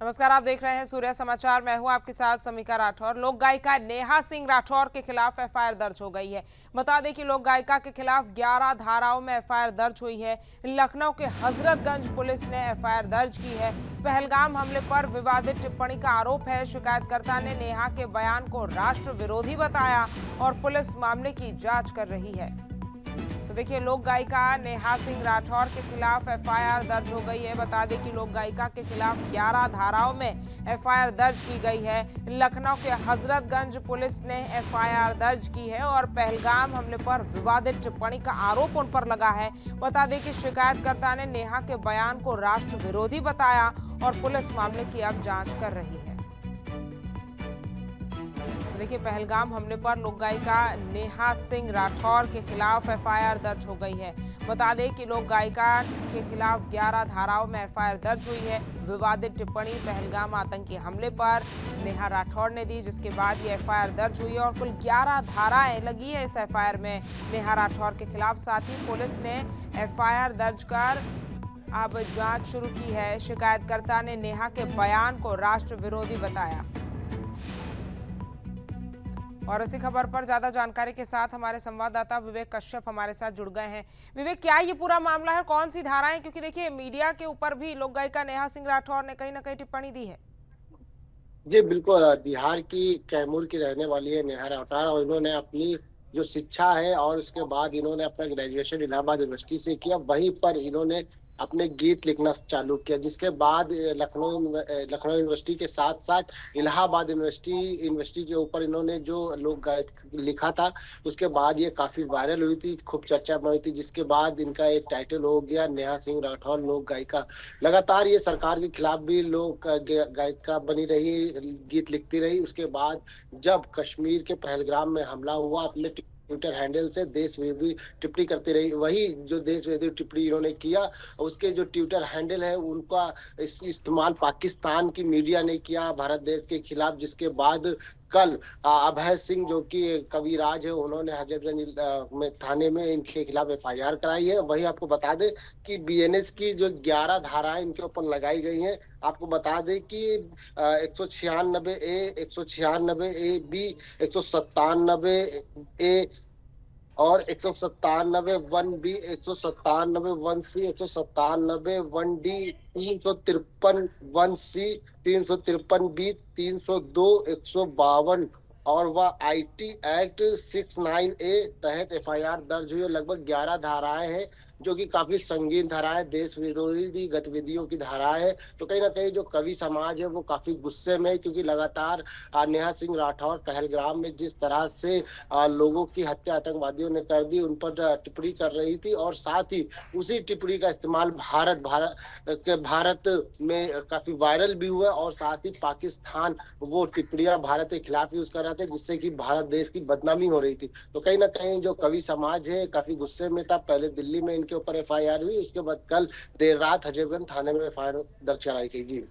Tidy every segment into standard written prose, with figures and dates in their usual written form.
नमस्कार, आप देख रहे हैं सूर्य समाचार। मैं हूं आपके साथ समीका राठौर। लोक गायिका नेहा सिंह राठौर के खिलाफ एफआईआर दर्ज हो गई है। बता दें कि लोक गायिका के खिलाफ 11 धाराओं में एफआईआर दर्ज हुई है। लखनऊ के हजरतगंज पुलिस ने एफआईआर दर्ज की है। पहलगाम हमले पर विवादित टिप्पणी का आरोप है। शिकायतकर्ता ने नेहा के बयान को राष्ट्र विरोधी बताया और पुलिस मामले की जांच कर रही है। तो देखिए, लोक गायिका नेहा सिंह राठौर के खिलाफ एफआईआर दर्ज हो गई है। बता दें कि लोक गायिका के खिलाफ 11 धाराओं में एफआईआर दर्ज की गई है। लखनऊ के हजरतगंज पुलिस ने एफआईआर दर्ज की है और पहलगाम हमले पर विवादित टिप्पणी का आरोप उन पर लगा है। बता दें कि शिकायतकर्ता ने नेहा के बयान को राष्ट्र विरोधी बताया और पुलिस मामले की अब जांच कर रही है। तो देखिए, पहलगाम हमले पर लोक गायिका नेहा सिंह राठौर के खिलाफ एफआईआर दर्ज हो गई है। बता दें कि लोक गायिका के खिलाफ 11 धाराओं में एफआईआर दर्ज हुई है। विवादित टिप्पणी पहलगाम आतंकी हमले पर नेहा राठौर ने दी, जिसके बाद ये एफआईआर दर्ज हुई है और कुल 11 धाराएं लगी है इस एफआईआर में नेहा राठौर के खिलाफ। साथ ही पुलिस ने एफआईआर दर्ज कर अब जांच शुरू की है। शिकायतकर्ता ने नेहा के बयान को राष्ट्र विरोधी बताया। और इसी खबर पर ज्यादा जानकारी के साथ हमारे संवाददाता विवेक कश्यप हमारे साथ जुड़ गए हैं। विवेक, क्या ये पूरा मामला है, कौन सी धाराएं? क्योंकि देखिए, मीडिया के ऊपर भी लोक गायिका नेहा सिंह राठौर ने कहीं ना कहीं टिप्पणी दी है। जी बिल्कुल। बिहार की कैमूर की रहने वाली है नेहा राठौर और इन्होंने अपनी जो शिक्षा है और उसके बाद इन्होंने अपना ग्रेजुएशन इलाहाबाद यूनिवर्सिटी से किया। वहीं पर इन्होंने अपने गीत लिखना चालू किया, जिसके बाद लखनऊ यूनिवर्सिटी के साथ साथ इलाहाबाद यूनिवर्सिटी के ऊपर इन्होंने जो लोक गायक लिखा था, उसके बाद ये काफी वायरल हुई थी, खूब चर्चा में हुई थी, जिसके बाद इनका एक टाइटल हो गया नेहा सिंह राठौर लोक गायिका। लगातार ये सरकार के खिलाफ भी लोक गायिका बनी रही, गीत लिखती रही। उसके बाद जब कश्मीर के पहलगाम में हमला हुआ, अपने ट्विटर हैंडल से देश विरोधी टिप्पणी करती रही। वही जो देश विरोधी टिप्पणी इन्होंने किया, उसके जो ट्विटर हैंडल है उनका इस्तेमाल पाकिस्तान की मीडिया ने किया भारत देश के खिलाफ, जिसके बाद कल अभय सिंह जो कि कविराज है, उन्होंने हजरतगंज में थाने में इनके खिलाफ एफआईआर कराई है। वही आपको बता दें कि बीएनएस की जो 11 धाराएं इनके ऊपर लगाई गई हैं। आपको बता दें कि 196A, 196A B, 197A और 197(1)B, 197(1)C, 197(1)D, 353(1)C, 353(B, 302, 152 और वह IT एक्ट 69A तहत एफआईआर दर्ज हुई। लगभग 11 धाराएं हैं जो कि काफी संगीन धाराएं, देश विरोधी गतिविधियों की धाराएं है। तो कहीं ना कहीं जो कवि समाज है वो काफी गुस्से में है, क्योंकि लगातार नेहा सिंह राठौर पहलगाम में जिस तरह से लोगों की हत्या आतंकवादियों ने कर दी, उन पर टिप्पणी कर रही थी और साथ ही उसी टिप्पणी का इस्तेमाल भारत में काफी वायरल भी हुआ और साथ ही पाकिस्तान वो टिप्पणियां भारत के खिलाफ यूज कर रहे थे, जिससे कि भारत देश की बदनामी हो रही थी। तो कहीं ना कहीं जो कवि समाज है काफी गुस्से में था। पहले दिल्ली में इनके ऊपर एफआईआर हुई, उसके बाद कल देर रात हजरतगंज थाने में एफआईआर दर्ज कराई गई। जी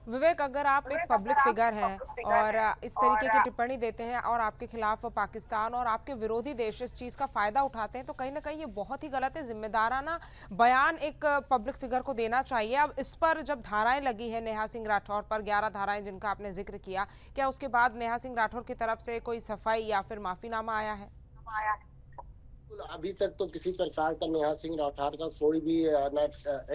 विवेक, अगर आप एक पब्लिक फिगर हैं और इस तरीके की टिप्पणी देते हैं और आपके खिलाफ पाकिस्तान और आपके विरोधी देश इस चीज का फायदा उठाते हैं, तो कहीं ना कहीं ये बहुत ही गलत है। जिम्मेदाराना बयान एक पब्लिक फिगर को देना चाहिए। अब इस पर जब धाराएं लगी है नेहा सिंह राठौर पर, 11 धाराएं जिनका आपने जिक्र किया, क्या उसके बाद नेहा सिंह राठौर की तरफ से कोई सफाई या फिर माफीनामा आया है? अभी तक तो किसी प्रकार का नेहा सिंह राठौर का कोई भी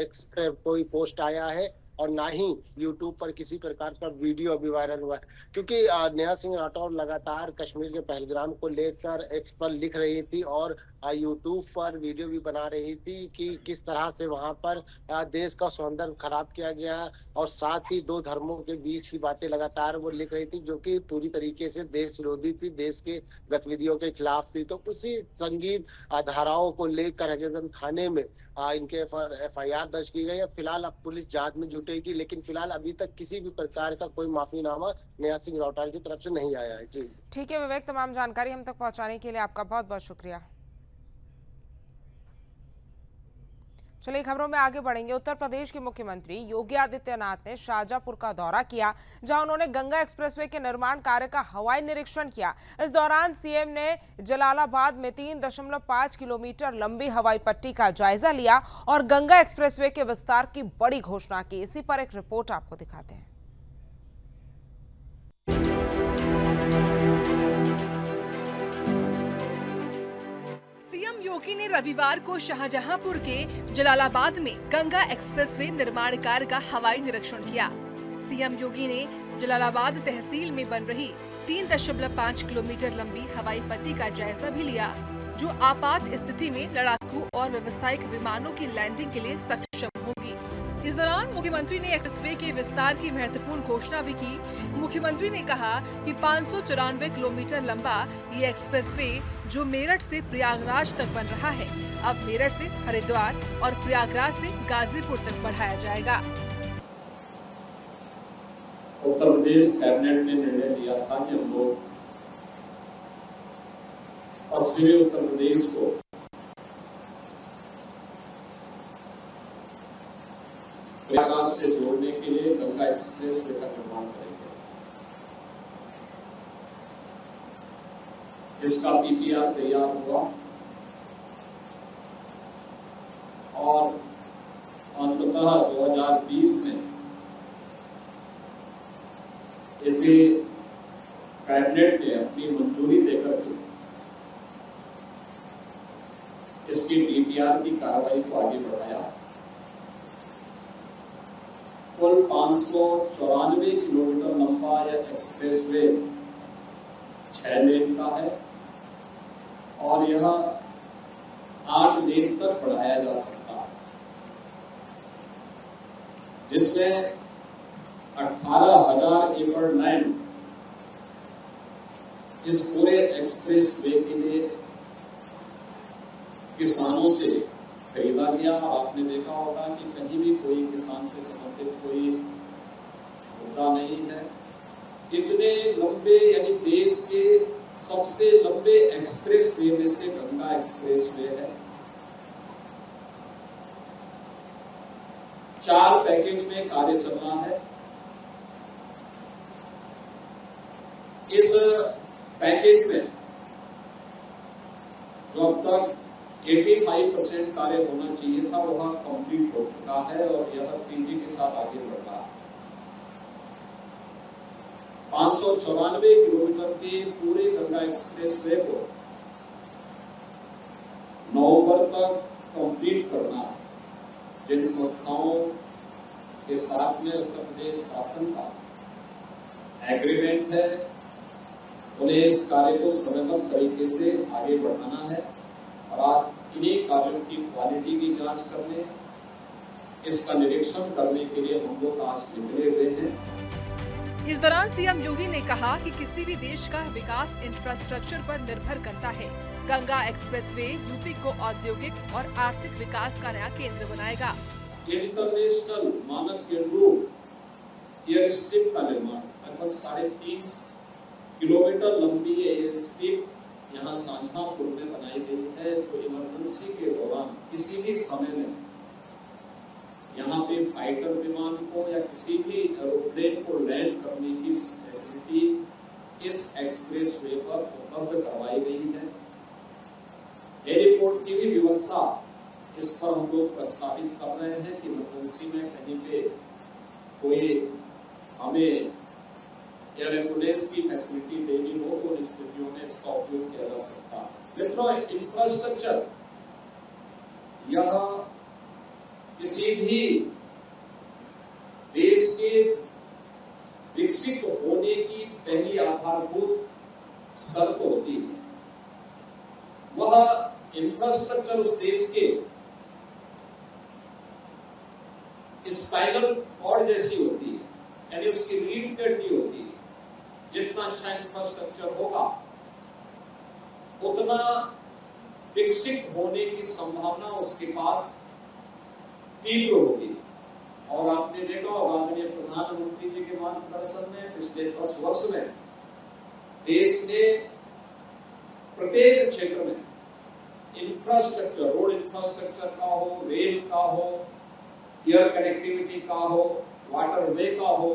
एक्स पर कोई पोस्ट आया है और ना ही यूट्यूब पर किसी प्रकार का वीडियो अभी वायरल हुआ है, क्योंकि नेहा सिंह राठौर लगातार कश्मीर के पहलगाम को लेकर एक्स पर लिख रही थी और यूट्यूब पर वीडियो भी बना रही थी कि किस तरह से वहां पर देश का सौंदर्य खराब किया गया और साथ ही दो धर्मों के बीच की बातें लगातार वो लिख रही थी, जो कि पूरी तरीके से देश विरोधी थी, देश के गतिविधियों के खिलाफ थी। तो उसी संगीन धाराओं को लेकर हजरतगंज थाने में इनके एफआईआर दर्ज की गई है। फिलहाल अब पुलिस जांच में जुटेगी, लेकिन फिलहाल अभी तक किसी भी प्रकार का कोई माफीनामा नेहा सिंह राठौर की तरफ से नहीं आया है। जी ठीक है विवेक, तमाम जानकारी हम तक पहुंचाने के लिए आपका बहुत बहुत शुक्रिया। चलिए, खबरों में आगे बढ़ेंगे। उत्तर प्रदेश के मुख्यमंत्री योगी आदित्यनाथ ने शाहजहांपुर का दौरा किया, जहां उन्होंने गंगा एक्सप्रेसवे के निर्माण कार्य का हवाई निरीक्षण किया। इस दौरान सीएम ने जलालाबाद में 3.5 किलोमीटर लंबी हवाई पट्टी का जायजा लिया और गंगा एक्सप्रेसवे के विस्तार की बड़ी घोषणा की। इसी पर एक रिपोर्ट आपको दिखाते हैं। रविवार को शाहजहांपुर के जलालाबाद में गंगा एक्सप्रेसवे निर्माण कार्य का हवाई निरीक्षण किया। सीएम योगी ने जलालाबाद तहसील में बन रही 3.5 किलोमीटर लंबी हवाई पट्टी का जायजा भी लिया, जो आपात स्थिति में लड़ाकू और व्यावसायिक विमानों की लैंडिंग के लिए सक्षम होगी। इस दौरान मुख्यमंत्री ने एक्सप्रेसवे के विस्तार की महत्वपूर्ण घोषणा भी की। मुख्यमंत्री ने कहा कि 594 किलोमीटर लंबा ये एक्सप्रेसवे जो मेरठ से प्रयागराज तक बन रहा है, अब मेरठ से हरिद्वार और प्रयागराज से गाजीपुर तक बढ़ाया जाएगा। उत्तर प्रदेश कैबिनेट ने निर्णय लिया था कि हम लोग पश्चिमी उत्तर प्रदेश को प्रयागराज से जोड़ने के लिए गंगा एक्सप्रेसवे का निर्माण करेंगे। इसका पीपीआर तैयार हुआ और अंततः 2020 में इसे कैबिनेट ने अपनी मंजूरी देकर के इसकी डीपीआर की कार्रवाई को आगे बढ़ाया। कुल 594 किलोमीटर लंबा यह एक्सप्रेसवे 6 लेन का है और यह 8 लेन तक बढ़ाया जा सकता है, जिसमें 18,000 एकड़ लैंड इस पूरे एक्सप्रेसवे के लिए किसानों से खरीदा गया। और आपने देखा होगा कि कहीं भी कोई किसान से संबंधित कोई मुद्दा नहीं है। इतने लंबे, यानी देश के सबसे लंबे एक्सप्रेसवे में से गंगा एक्सप्रेसवे है। 4 पैकेज में कार्य चल रहा है। इस पैकेज में जो अब तक 85% कार्य होना चाहिए था, वह कंप्लीट हो चुका है और यह तेजी के साथ आगे बढ़ रहा है। 594 किलोमीटर के पूरे गंगा एक्सप्रेसवे को नवंबर तक कंप्लीट करना है। जिन संस्थाओं के साथ में उत्तर प्रदेश शासन का एग्रीमेंट है, उन्हें इस कार्य को समयबद्ध तरीके से आगे बढ़ाना है और आज इन्हीं कार्यों की क्वालिटी की जांच करने, इसका निरीक्षण करने के लिए हम लोग आज निकले हुए हैं। इस दौरान सीएम योगी ने कहा कि किसी भी देश का विकास इंफ्रास्ट्रक्चर पर निर्भर करता है। गंगा एक्सप्रेसवे यूपी को औद्योगिक और आर्थिक विकास का नया केंद्र बनाएगा। इंटरनेशनल मानक के अनुरूप एयर स्ट्रिप का निर्माण लगभग 3.5 किलोमीटर लंबी एयर स्ट्रिप यहाँ शाहजहांपुर में बनाई गई है, जो इमरजेंसी के दौरान किसी भी समय में यहाँ पे फाइटर विमान को या किसी भी एरोप्लेन को लैंड करने की फैसिलिटी इस एक्सप्रेसवे पर उपलब्ध करवाई गई है। एयरपोर्ट की भी व्यवस्था इस पर हम लोग प्रस्तावित कर रहे हैं कि इमरजेंसी में कहीं पे कोई हमें एयर एम्बुलेंस की फैसिलिटी देनी हो तो उन स्थितियों में इसका उपयोग किया जा सकता है। मित्रों, इंफ्रास्ट्रक्चर यह किसी भी देश के विकसित होने की पहली आधारभूत शर्त होती है। वह इंफ्रास्ट्रक्चर उस देश के स्पाइनल कॉर्ड जैसी होती है, यानी उसकी रीढ़ की हड्डी होती है। जितना अच्छा इंफ्रास्ट्रक्चर होगा, उतना विकसित होने की संभावना उसके पास तीव्र होगी। और आपने देखा होगा आदरणीय प्रधानमंत्री जी के मार्गदर्शन में पिछले 10 वर्ष में देश ने प्रत्येक क्षेत्र में इंफ्रास्ट्रक्चर, रोड इंफ्रास्ट्रक्चर का हो, रेल का हो, एयर कनेक्टिविटी का हो, वाटर वे का हो,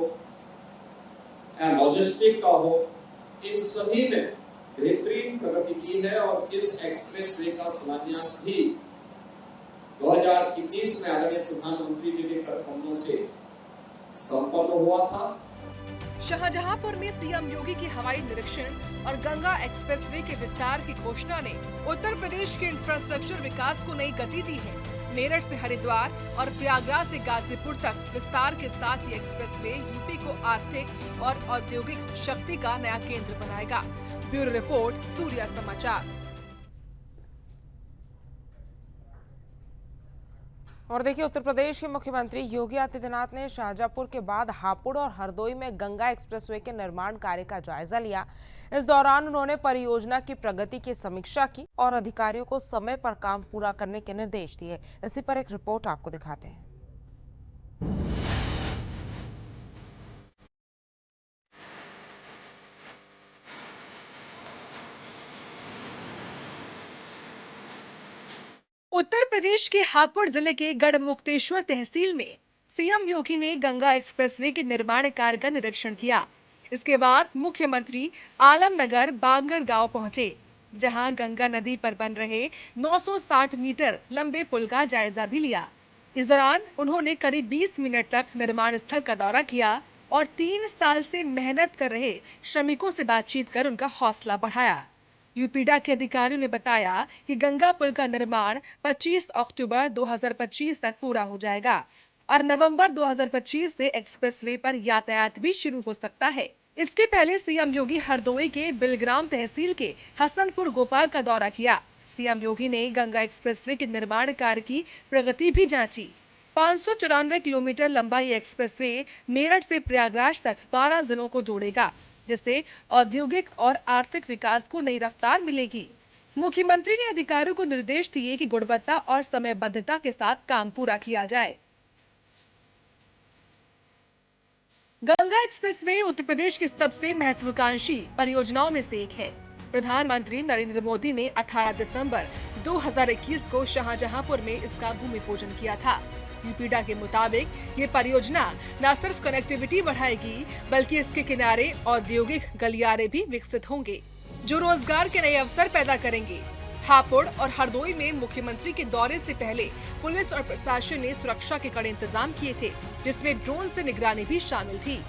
लॉजिस्टिक का हो, इन सभी में बेहतरीन प्रगति की है। और इस एक्सप्रेसवे का शिलान्यास भी 2021 में आदरणीय प्रधानमंत्री जी के कर कदमों से संपन्न हुआ था। शाहजहांपुर में सीएम योगी की हवाई निरीक्षण और गंगा एक्सप्रेसवे के विस्तार की घोषणा ने उत्तर प्रदेश के इंफ्रास्ट्रक्चर विकास को नई गति दी है। मेरठ से हरिद्वार और प्रयागराज से गाजीपुर तक विस्तार के साथ ये एक्सप्रेसवे यूपी को आर्थिक और औद्योगिक शक्ति का नया केंद्र बनाएगा। ब्यूरो रिपोर्ट, सूर्या समाचार। और देखिए, उत्तर प्रदेश के मुख्यमंत्री योगी आदित्यनाथ ने शाहजहांपुर के बाद हापुड़ और हरदोई में गंगा एक्सप्रेसवे के निर्माण कार्य का जायजा लिया। इस दौरान उन्होंने परियोजना की प्रगति की समीक्षा की और अधिकारियों को समय पर काम पूरा करने के निर्देश दिए। इसी पर एक रिपोर्ट आपको दिखाते हैं। उत्तर प्रदेश के हापुड़ जिले के गढ़मुक्तेश्वर तहसील में सीएम योगी ने गंगा एक्सप्रेसवे के निर्माण कार्य का निरीक्षण किया। इसके बाद मुख्यमंत्री आलमनगर बांगर गांव पहुंचे, जहां गंगा नदी पर बन रहे 960 मीटर लंबे पुल का जायजा भी लिया। इस दौरान उन्होंने करीब 20 मिनट तक निर्माण स्थल का दौरा किया और 3 साल से मेहनत कर रहे श्रमिकों से बातचीत कर उनका हौसला बढ़ाया। यूपीडा के अधिकारियों ने बताया कि गंगा पुल का निर्माण 25 अक्टूबर 2025 तक पूरा हो जाएगा और नवंबर 2025 से एक्सप्रेसवे पर यातायात भी शुरू हो सकता है। इसके पहले सीएम योगी हरदोई के बिलग्राम तहसील के हसनपुर गोपाल का दौरा किया। सीएम योगी ने गंगा एक्सप्रेसवे के निर्माण कार्य की प्रगति भी जांची। 594 किलोमीटर लंबा ये एक्सप्रेसवे मेरठ से प्रयागराज तक 12 जिलों को जोड़ेगा, जिससे औद्योगिक और आर्थिक विकास को नई रफ्तार मिलेगी। मुख्यमंत्री ने अधिकारियों को निर्देश दिए कि गुणवत्ता और समयबद्धता के साथ काम पूरा किया जाए। गंगा एक्सप्रेसवे उत्तर प्रदेश की सबसे महत्वाकांक्षी परियोजनाओं में से एक है। प्रधानमंत्री नरेंद्र मोदी ने 18 दिसंबर 2021 को शाहजहांपुर में इसका भूमि पूजन किया था। यूपीडा के मुताबिक ये परियोजना न सिर्फ कनेक्टिविटी बढ़ाएगी, बल्कि इसके किनारे औद्योगिक गलियारे भी विकसित होंगे, जो रोजगार के नए अवसर पैदा करेंगे। हापुड़ और हरदोई में मुख्यमंत्री के दौरे से पहले पुलिस और प्रशासन ने सुरक्षा के कड़े इंतजाम किए थे, जिसमें ड्रोन से निगरानी भी शामिल थी।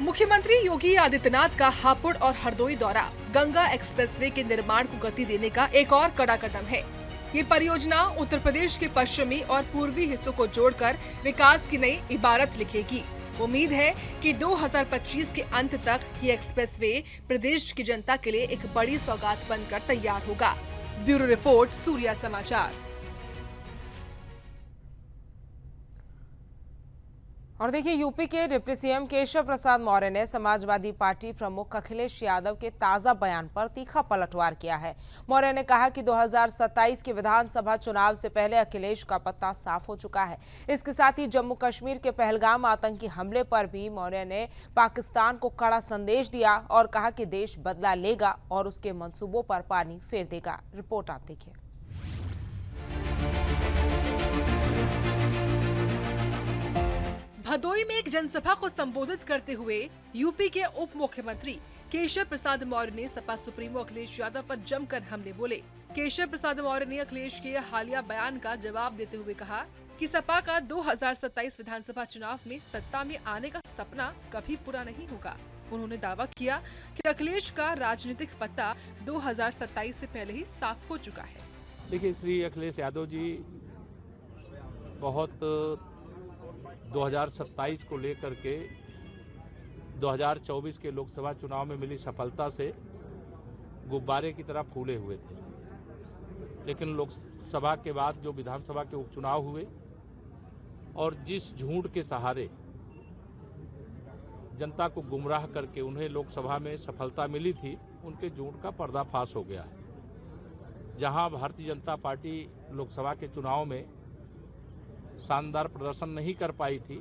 मुख्यमंत्री योगी आदित्यनाथ का हापुड़ और हरदोई दौरा गंगा एक्सप्रेसवे के निर्माण को गति देने का एक और कड़ा कदम है। ये परियोजना उत्तर प्रदेश के पश्चिमी और पूर्वी हिस्सों को जोड़कर विकास की नई इबारत लिखेगी। उम्मीद है कि 2025 के अंत तक ये एक्सप्रेसवे प्रदेश की जनता के लिए एक बड़ी सौगात बनकर तैयार होगा। ब्यूरो रिपोर्ट, सूर्या समाचार। और देखिए, यूपी के डिप्टी सीएम केशव प्रसाद मौर्य ने समाजवादी पार्टी प्रमुख अखिलेश यादव के ताजा बयान पर तीखा पलटवार किया है। मौर्य ने कहा कि 2027 के विधानसभा चुनाव से पहले अखिलेश का पत्ता साफ हो चुका है। इसके साथ ही जम्मू कश्मीर के पहलगाम आतंकी हमले पर भी मौर्य ने पाकिस्तान को कड़ा संदेश दिया और कहा कि देश बदला लेगा और उसके मंसूबों पर पानी फेर देगा। रिपोर्ट आप देखिए। भदोई में एक जनसभा को संबोधित करते हुए यूपी के उप मुख्यमंत्री केशव प्रसाद मौर्य ने सपा सुप्रीमो अखिलेश यादव पर जमकर हमले बोले। केशव प्रसाद मौर्य ने अखिलेश के हालिया बयान का जवाब देते हुए कहा कि सपा का 2027 विधानसभा चुनाव में सत्ता में आने का सपना कभी पूरा नहीं होगा। उन्होंने दावा किया कि अखिलेश का राजनीतिक पत्ता 2027 से पहले ही साफ हो चुका है। देखिए, श्री अखिलेश यादव जी बहुत 2027 को लेकर के 2024 के लोकसभा चुनाव में मिली सफलता से गुब्बारे की तरह फूले हुए थे, लेकिन लोकसभा के बाद जो विधानसभा के उपचुनाव हुए और जिस झूठ के सहारे जनता को गुमराह करके उन्हें लोकसभा में सफलता मिली थी, उनके झूठ का पर्दाफाश हो गया है। जहां भारतीय जनता पार्टी लोकसभा के चुनाव में शानदार प्रदर्शन नहीं कर पाई थी,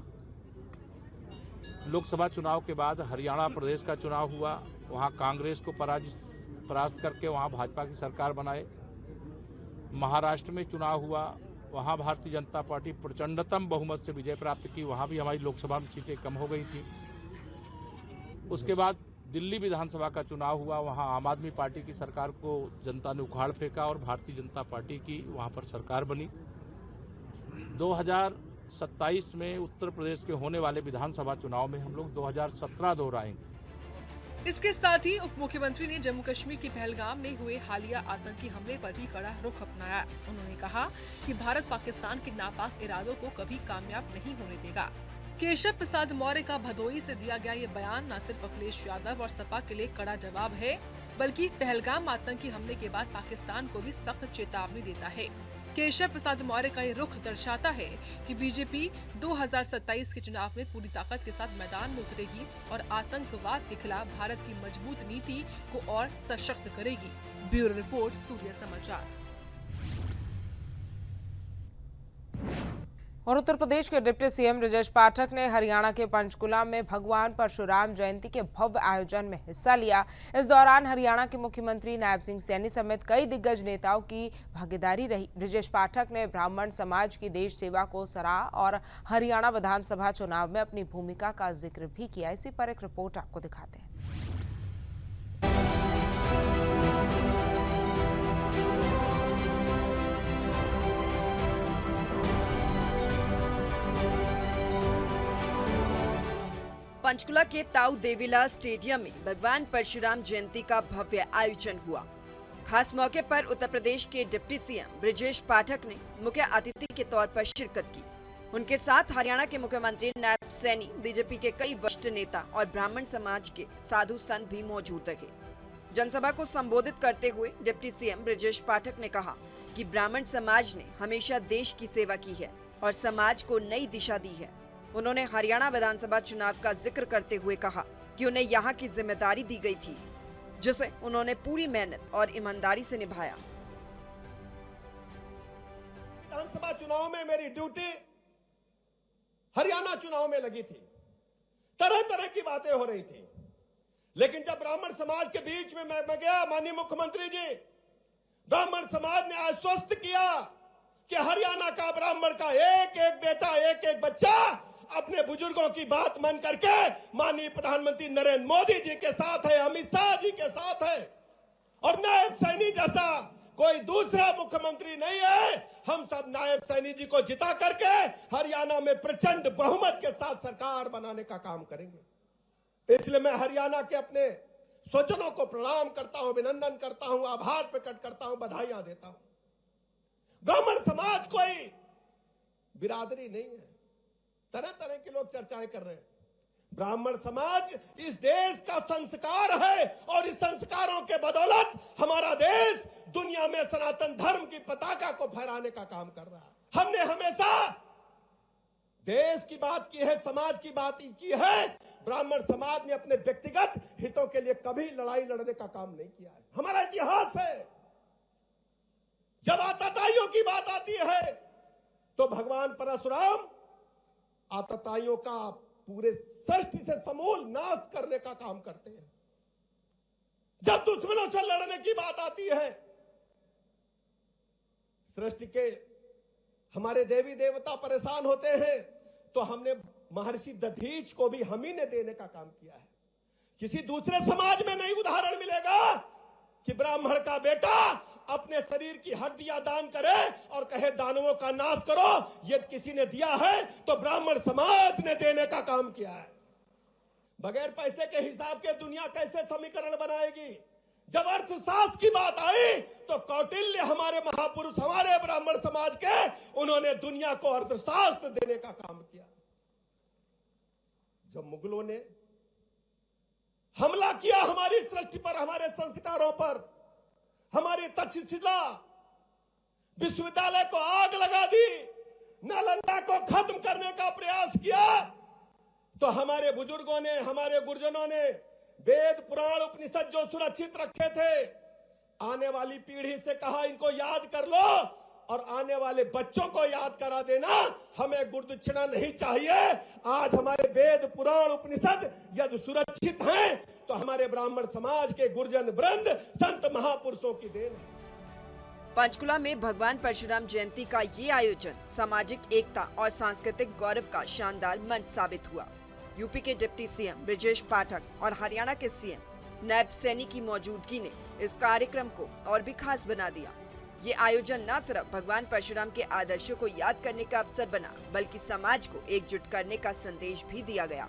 लोकसभा चुनाव के बाद हरियाणा प्रदेश का चुनाव हुआ, वहां कांग्रेस को परास्त करके वहां भाजपा की सरकार बनाए। महाराष्ट्र में चुनाव हुआ, वहां भारतीय जनता पार्टी प्रचंडतम बहुमत से विजय प्राप्त की, वहां भी हमारी लोकसभा में सीटें कम हो गई थी। उसके बाद दिल्ली विधानसभा का चुनाव हुआ, वहां आम आदमी पार्टी की सरकार को जनता ने उखाड़ फेंका और भारतीय जनता पार्टी की वहां पर सरकार बनी। 2027 में उत्तर प्रदेश के होने वाले विधानसभा चुनाव में हम लोग 2017 दोहराएंगे। इसके साथ ही उप मुख्यमंत्री ने जम्मू कश्मीर के पहलगाम में हुए हालिया आतंकी हमले पर भी कड़ा रुख अपनाया। उन्होंने कहा कि भारत पाकिस्तान के नापाक इरादों को कभी कामयाब नहीं होने देगा। केशव प्रसाद मौर्य का भदोही से दिया गया ये बयान न सिर्फ अखिलेश यादव और सपा के लिए कड़ा जवाब है, बल्कि पहलगाम आतंकी हमले के बाद पाकिस्तान को भी सख्त चेतावनी देता है। केशव प्रसाद मौर्य का ये रुख दर्शाता है कि बीजेपी 2027 के चुनाव में पूरी ताकत के साथ मैदान में उतरेगी और आतंकवाद के खिलाफ भारत की मजबूत नीति को और सशक्त करेगी। ब्यूरो रिपोर्ट, सूर्य समाचार। और उत्तर प्रदेश के डिप्टी सीएम ब्रजेश पाठक ने हरियाणा के पंचकुला में भगवान परशुराम जयंती के भव्य आयोजन में हिस्सा लिया। इस दौरान हरियाणा के मुख्यमंत्री नायब सिंह सैनी समेत कई दिग्गज नेताओं की भागीदारी रही। ब्रजेश पाठक ने ब्राह्मण समाज की देश सेवा को सराहा और हरियाणा विधानसभा चुनाव में अपनी भूमिका का जिक्र भी किया। इसी पर एक रिपोर्ट आपको दिखाते हैं। पंचकुला के ताऊ देवीलाल स्टेडियम में भगवान परशुराम जयंती का भव्य आयोजन हुआ। खास मौके पर उत्तर प्रदेश के डिप्टी सीएम ब्रजेश पाठक ने मुख्य अतिथि के तौर पर शिरकत की। उनके साथ हरियाणा के मुख्यमंत्री नायब सैनी, बीजेपी के कई वरिष्ठ नेता और ब्राह्मण समाज के साधु संत भी मौजूद रहे। जनसभा को संबोधित करते हुए डिप्टी सीएम ब्रजेश पाठक ने कहा कि ब्राह्मण समाज ने हमेशा देश की सेवा की है और समाज को नई दिशा दी है। उन्होंने हरियाणा विधानसभा चुनाव का जिक्र करते हुए कहा कि उन्हें यहाँ की जिम्मेदारी दी गई थी, जिसे उन्होंने पूरी मेहनत और ईमानदारी से निभाया। विधानसभा चुनाव में मेरी ड्यूटी हरियाणा चुनाव में लगी थी। तरह तरह की बातें हो रही थी, लेकिन जब ब्राह्मण समाज के बीच में मैं गया, माननीय मुख्यमंत्री जी, ब्राह्मण समाज ने आश्वस्त किया कि हरियाणा का ब्राह्मण का एक एक बेटा, एक एक बच्चा अपने बुजुर्गों की बात मान करके माननीय प्रधानमंत्री नरेंद्र मोदी जी के साथ है, अमित शाह जी के साथ है, और नायब सैनी जैसा कोई दूसरा मुख्यमंत्री नहीं है। हम सब नायब सैनी जी को जिता करके हरियाणा में प्रचंड बहुमत के साथ सरकार बनाने का काम करेंगे। इसलिए मैं हरियाणा के अपने स्वजनों को प्रणाम करता हूं, अभिनंदन करता हूं, आभार प्रकट करता हूं, बधाइयां देता हूं। ब्राह्मण समाज कोई बिरादरी नहीं है। तरह तरह के लोग चर्चाएं कर रहे हैं। ब्राह्मण समाज इस देश का संस्कार है और इस संस्कारों के बदौलत हमारा देश दुनिया में सनातन धर्म की पताका को फहराने का काम कर रहा है। हमने हमेशा देश की बात की है, समाज की बात की है। ब्राह्मण समाज ने अपने व्यक्तिगत हितों के लिए कभी लड़ाई लड़ने का काम नहीं किया है। हमारा इतिहास है। जब आतताइयों की बात आती है तो भगवान परशुराम आतताइयों का पूरे सृष्टि से समूल नाश करने का काम करते हैं। जब दुश्मनों से लड़ने की बात आती है, सृष्टि के हमारे देवी देवता परेशान होते हैं, तो हमने महर्षि दधीच को भी हम ही ने देने का काम किया है। किसी दूसरे समाज में नहीं उदाहरण मिलेगा कि ब्राह्मण का बेटा अपने शरीर की हड्डियां दान करे और कहे दानवों का नाश करो। यदि किसी ने दिया है तो ब्राह्मण समाज ने देने का काम किया है। बगैर पैसे के हिसाब के दुनिया कैसे समीकरण बनाएगी? जब अर्थशास्त्र की बात आई तो कौटिल्य हमारे महापुरुष, हमारे ब्राह्मण समाज के, उन्होंने दुनिया को अर्थशास्त्र देने का काम किया। जब मुगलों ने हमला किया हमारी सृष्टि पर, हमारे संस्कारों पर, हमारी तक्षशिला विश्वविद्यालय को आग लगा दी, नालंदा को खत्म करने का प्रयास किया, तो हमारे बुजुर्गों ने, हमारे गुरुजनों ने वेद पुराण उपनिषद जो सुरक्षित रखे थे, आने वाली पीढ़ी से कहा इनको याद कर लो और आने वाले बच्चों को याद करा देना। हमें गुरुदक्षिणा नहीं चाहिए। आज हमारे वेद पुराण उपनिषद यदि सुरक्षित हैं तो हमारे ब्राह्मण समाज के गुरुजन वृंद, संत महापुरुषों की देन है। पंचकुला में भगवान परशुराम जयंती का ये आयोजन सामाजिक एकता और सांस्कृतिक गौरव का शानदार मंच साबित हुआ। यूपी के डिप्टी सीएम ब्रजेश पाठक और हरियाणा के सीएम नायब सैनी की मौजूदगी ने इस कार्यक्रम को और भी खास बना दिया। ये आयोजन न सिर्फ भगवान परशुराम के आदर्शों को याद करने का अवसर बना, बल्कि समाज को एकजुट करने का संदेश भी दिया गया।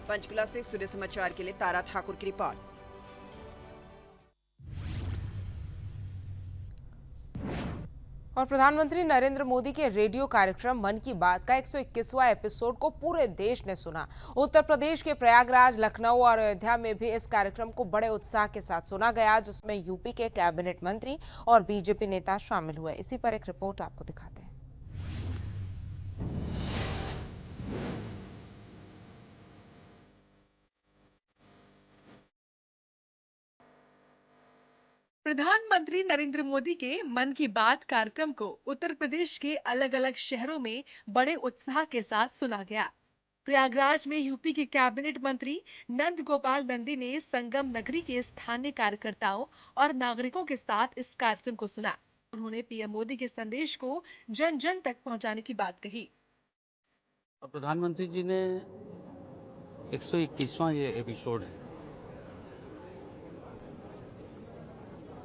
पंचकुला से सूर्य समाचार के लिए तारा ठाकुर की रिपोर्ट। और प्रधानमंत्री नरेंद्र मोदी के रेडियो कार्यक्रम मन की बात का 121वां एपिसोड को पूरे देश ने सुना। उत्तर प्रदेश के प्रयागराज, लखनऊ और अयोध्या में भी इस कार्यक्रम को बड़े उत्साह के साथ सुना गया, जिसमें यूपी के कैबिनेट मंत्री और बीजेपी नेता शामिल हुए। इसी पर एक रिपोर्ट आपको दिखाते हैं। प्रधानमंत्री नरेंद्र मोदी के मन की बात कार्यक्रम को उत्तर प्रदेश के अलग अलग शहरों में बड़े उत्साह के साथ सुना गया। प्रयागराज में यूपी के कैबिनेट मंत्री नंद गोपाल नंदी ने संगम नगरी के स्थानीय कार्यकर्ताओं और नागरिकों के साथ इस कार्यक्रम को सुना। उन्होंने पीएम मोदी के संदेश को जन जन तक पहुंचाने की बात कही। प्रधानमंत्री जी ने 121वां ये एपिसोड है।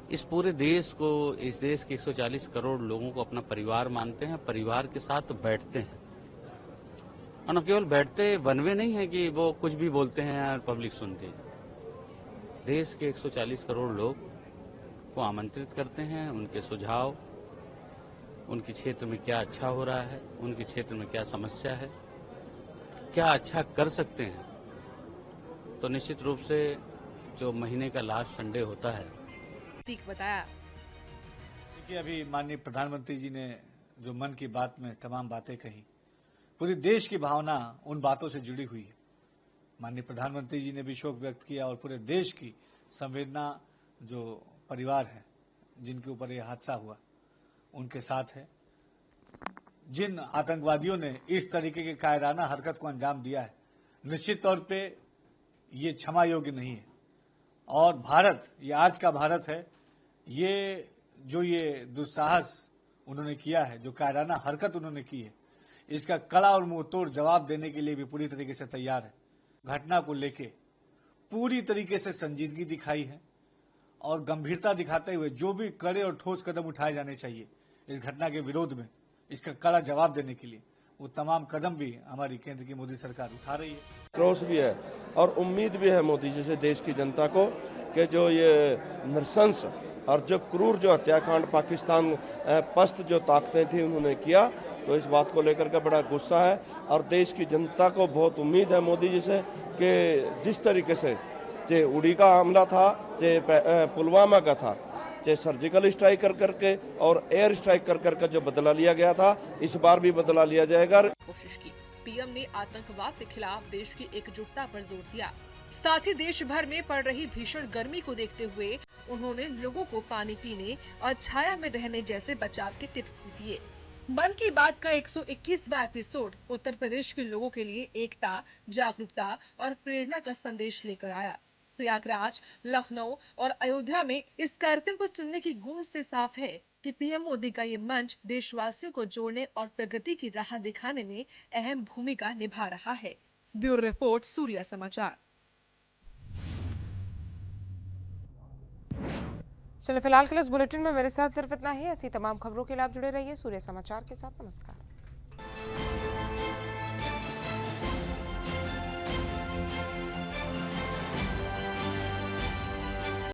इस पूरे देश को, इस देश के 140 करोड़ लोगों को अपना परिवार मानते हैं, परिवार के साथ बैठते हैं। और न केवल बैठते, बनवे नहीं है कि वो कुछ भी बोलते हैं और पब्लिक सुनती है। देश के 140 करोड़ लोग को आमंत्रित करते हैं, उनके सुझाव, उनके क्षेत्र में क्या अच्छा हो रहा है, उनके क्षेत्र में क्या समस्या है, क्या अच्छा कर सकते हैं। तो निश्चित रूप से जो महीने का लास्ट संडे होता है, बताया। देखिए, अभी माननीय प्रधानमंत्री जी ने जो मन की बात में तमाम बातें कही, पूरे देश की भावना उन बातों से जुड़ी हुई है। माननीय प्रधानमंत्री जी ने भी शोक व्यक्त किया और पूरे देश की संवेदना जो परिवार है जिनके ऊपर यह हादसा हुआ उनके साथ है। जिन आतंकवादियों ने इस तरीके के कायराना हरकत को अंजाम दिया है, निश्चित तौर पे ये क्षमा योग्य नहीं है। और भारत, ये आज का भारत है, ये दुस्साहस उन्होंने किया है, जो कायराना हरकत उन्होंने की है, इसका कड़ा और मुंह तोड़ जवाब देने के लिए भी पूरी तरीके से तैयार है। घटना को लेके पूरी तरीके से संजीदगी दिखाई है और गंभीरता दिखाते हुए जो भी कड़े और ठोस कदम उठाए जाने चाहिए इस घटना के विरोध में, इसका कड़ा जवाब देने के लिए, वो तमाम कदम भी हमारी केंद्र की मोदी सरकार उठा रही है। क्रोश भी है और उम्मीद भी है मोदी जी से देश की जनता को कि जो ये नृशंस और जो क्रूर जो हत्याकांड पाकिस्तान पस्त जो ताकतें थी उन्होंने किया, तो इस बात को लेकर के बड़ा गुस्सा है। और देश की जनता को बहुत उम्मीद है मोदी जी से कि जिस तरीके से चाहे उड़ी का हमला था, चाहे पुलवामा का था, चाहे सर्जिकल स्ट्राइक कर करके और एयर स्ट्राइक कर करके जो बदला लिया गया था, इस बार भी बदला लिया जाएगा। कोशिश की। पीएम ने आतंकवाद के खिलाफ देश की एकजुटता पर जोर दिया। साथ ही देश भर में पड़ रही भीषण गर्मी को देखते हुए उन्होंने लोगों को पानी पीने और छाया में रहने जैसे बचाव के टिप्स भी दिए। मन की बात का 121वां एपिसोड उत्तर प्रदेश के लोगों के लिए एकता, जागरूकता और प्रेरणा का संदेश लेकर आया। प्रयागराज, लखनऊ और अयोध्या में इस कार्यक्रम को सुनने की गूंज से साफ है कि पीएम मोदी का ये मंच देशवासियों को जोड़ने और प्रगति की राह दिखाने में अहम भूमिका निभा रहा है। ब्यूरो रिपोर्ट, सूर्य समाचार। चलिए फिलहाल के लिए इस बुलेटिन में मेरे साथ सिर्फ इतना ही। ऐसी तमाम खबरों के लिए आप जुड़े रहिए सूर्य समाचार के साथ। नमस्कार।